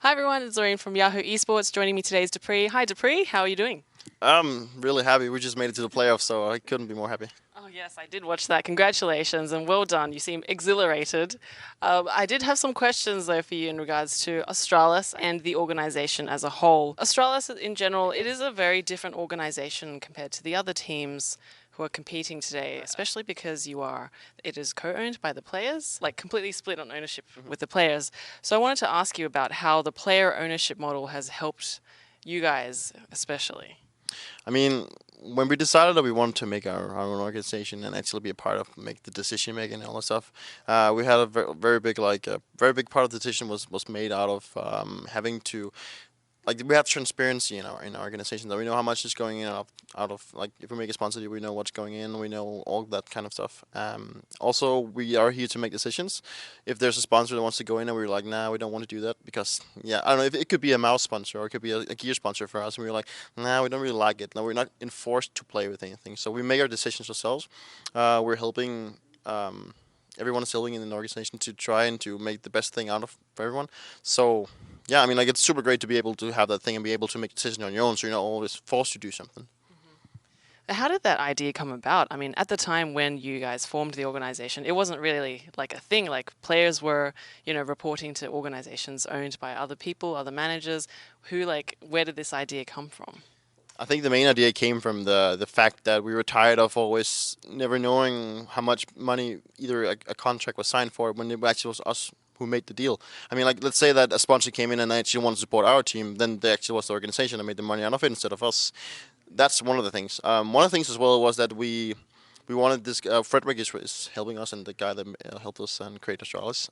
Hi everyone, it's Zoreen from Yahoo eSports. Joining me today is Dupreeh. Hi Dupreeh, how are you doing? I'm really happy. We just made it to the playoffs, so I couldn't be more happy. Oh yes, I did watch that. Congratulations and well done. You seem exhilarated. I did have some questions though for you in regards to Australis and the organization as a whole. Australis in general, it is a very different organization compared to the other teams who are competing today, especially because it is co-owned by the players, like completely split on ownership with the players. So I wanted to ask you about how the player ownership model has helped you guys especially. I mean, when we decided that we wanted to make our own organization and actually be a part of make the decision making and all that stuff, we had a very big a very big part of the decision was made out of having to like we have transparency in our organization that we know how much is going in out of like if we make a sponsor deal we know what's going in, we know all that kind of stuff. Also we are here to make decisions. If there's a sponsor that wants to go in and we're like nah, we don't want to do that because yeah, I don't know if it could be a mouse sponsor or it could be a gear sponsor for us and we're like nah, we don't really like it. No, we're not enforced to play with anything, so we make our decisions ourselves. We're helping everyone is helping in the organization to try and to make the best thing out of for everyone. So yeah, I mean, like it's super great to be able to have that thing and be able to make a decision on your own, so you're not always forced to do something. How did that idea come about? I mean, at the time when you guys formed the organization, it wasn't really like a thing. Like players were, reporting to organizations owned by other people, other managers. Where did this idea come from? I think the main idea came from the fact that we were tired of always never knowing how much money either a contract was signed for when it actually was us who made the deal. I mean, like let's say that a sponsor came in and actually wanted to support our team, then they actually was the organization that made the money out of it instead of us. That's one of the things. One of the things as well was that we wanted this. Frederick is helping us, and the guy that helped us and create Astralis.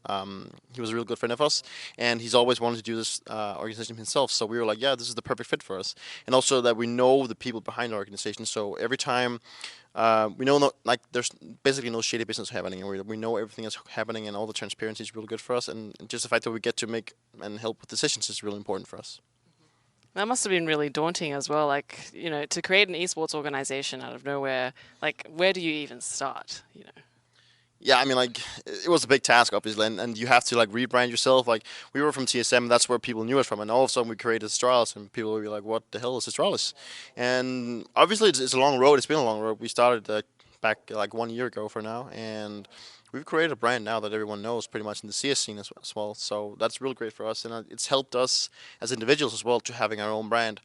He was a real good friend of us, and he's always wanted to do this organization himself. So we were like, yeah, this is the perfect fit for us, and also that we know the people behind the organization. So every time we know, like, there's basically no shady business happening, and we know everything that's happening, and all the transparency is really good for us, and just the fact that we get to make and help with decisions is really important for us. That must have been really daunting as well. To create an esports organization out of nowhere, where do you even start? Yeah, I mean, like it was a big task, obviously, and you have to like rebrand yourself. Like we were from TSM, that's where people knew us from, and all of a sudden we created Astralis, and people would be like, "What the hell is Astralis?" And obviously, it's a long road. It's been a long road. We started back like 1 year ago for now, and we've created a brand now that everyone knows pretty much in the CS scene as well. So that's really great for us, and it's helped us as individuals as well to having our own brand.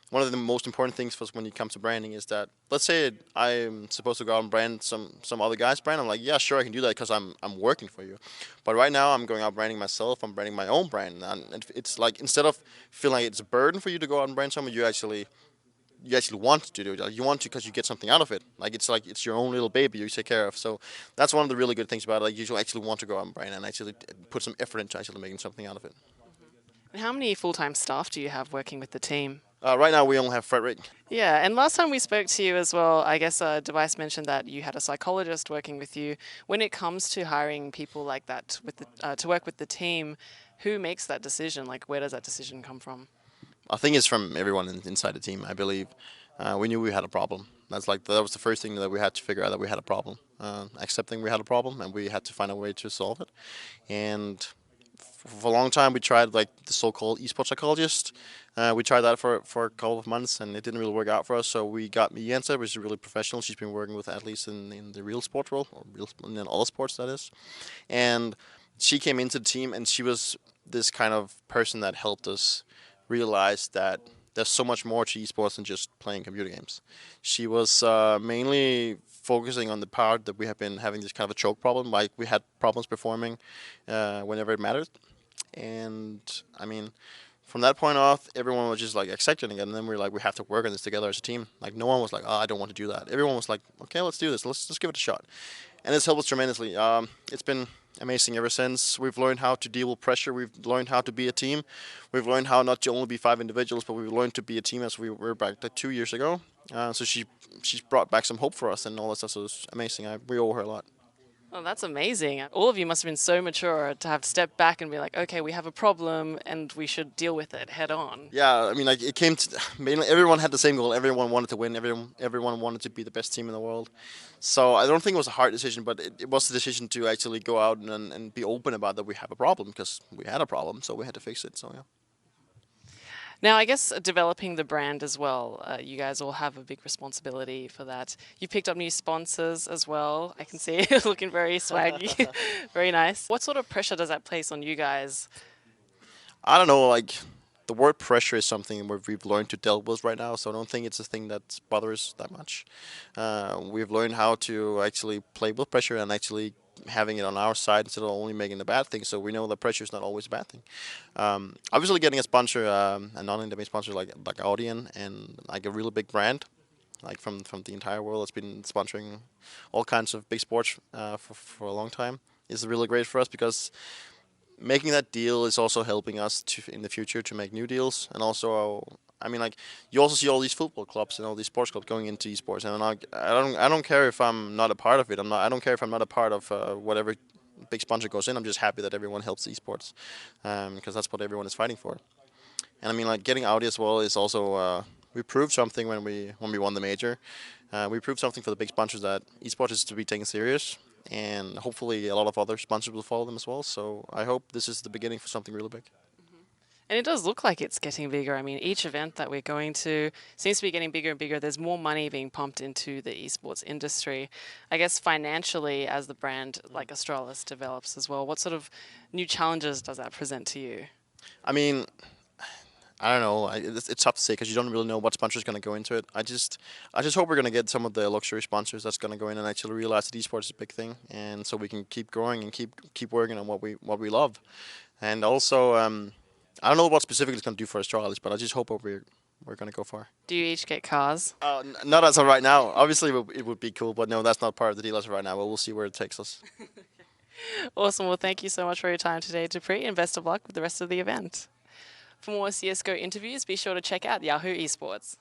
One of the most important things for us when it comes to branding is that let's say I'm supposed to go out and brand some other guy's brand. I'm like, yeah, sure, I can do that because I'm working for you. But right now, I'm going out branding myself. I'm branding my own brand, and it's like instead of feeling like it's a burden for you to go out and brand someone, you actually want to do it. Like, you want to because you get something out of it. Like it's your own little baby you take care of. So that's one of the really good things about it. Like you actually want to go out and brand and actually put some effort into actually making something out of it. And how many full-time staff do you have working with the team? Right now, we only have Frederick. Yeah, and last time we spoke to you as well, I guess Device mentioned that you had a psychologist working with you. When it comes to hiring people like that to work with the team, who makes that decision? Like, where does that decision come from? I think it's from everyone inside the team. I believe we knew we had a problem. That was the first thing that we had to figure out that we had a problem. Accepting we had a problem, and we had to find a way to solve it. And for a long time, we tried like the so-called eSports psychologist. We tried that for a couple of months, and it didn't really work out for us. So we got Mienza, which is really professional. She's been working with athletes in the real sport world, or real in all sports that is. And she came into the team, and she was this kind of person that helped us realize that there's so much more to esports than just playing computer games. She was mainly focusing on the part that we have been having this kind of a choke problem, like we had problems performing whenever it mattered. And I mean, from that point off, everyone was just like accepting it, and then we were like, we have to work on this together as a team. Like no one was like, oh, I don't want to do that. Everyone was like, okay, let's do this. Let's just give it a shot, and it's helped us tremendously. It's been amazing ever since. We've learned how to deal with pressure. We've learned how to be a team. We've learned how not to only be five individuals, but we've learned to be a team as we were back like 2 years ago. So she's brought back some hope for us and all that stuff. So it's amazing. We owe her a lot. Oh, that's amazing. All of you must have been so mature to have stepped back and be like, okay, we have a problem and we should deal with it head on. Yeah, I mean, like it came to mainly everyone had the same goal. Everyone wanted to win. Everyone wanted to be the best team in the world. So I don't think it was a hard decision, but it was the decision to actually go out and be open about that we have a problem because we had a problem, so we had to fix it. So yeah. Now, I guess developing the brand as well, you guys all have a big responsibility for that. You picked up new sponsors as well. I can see you looking very swaggy, very nice. What sort of pressure does that place on you guys? I don't know, like the word pressure is something where we've learned to deal with right now, so I don't think it's a thing that bothers that much. We've learned how to actually play with pressure and actually having it on our side instead of only making the bad thing. So we know that pressure is not always a bad thing. Obviously, getting a sponsor, a non-endemic sponsor like Audion and like a really big brand, like from the entire world that's been sponsoring all kinds of big sports for a long time, is really great for us because making that deal is also helping us to in the future to make new deals. And also, I mean, like you also see all these football clubs and all these sports clubs going into esports, and I don't care if I'm not a part of it. I don't care if I'm not a part of whatever big sponsor goes in. I'm just happy that everyone helps esports, because that's what everyone is fighting for. And I mean, like getting Audi as well is also we proved something when we won the major. We proved something for the big sponsors that esports is to be taken serious, and hopefully a lot of other sponsors will follow them as well. So I hope this is the beginning for something really big. And it does look like it's getting bigger. I mean, each event that we're going to seems to be getting bigger and bigger. There's more money being pumped into the esports industry. I guess financially, as the brand like Astralis develops as well, what sort of new challenges does that present to you? I mean, I don't know. It's tough to say because you don't really know what sponsor is going to go into it. I just hope we're going to get some of the luxury sponsors that's going to go in and actually realize that esports is a big thing, and so we can keep growing and keep working on what we love. And also, I don't know what specifically it's going to do for Australis, but I just hope we're going to go far. Do you each get cars? Not as of right now. Obviously, it would be cool, but no, that's not part of the deal as of right now. But we'll see where it takes us. Awesome. Well, thank you so much for your time today, Dupreeh, and best of luck with the rest of the event. For more CSGO interviews, be sure to check out Yahoo Esports.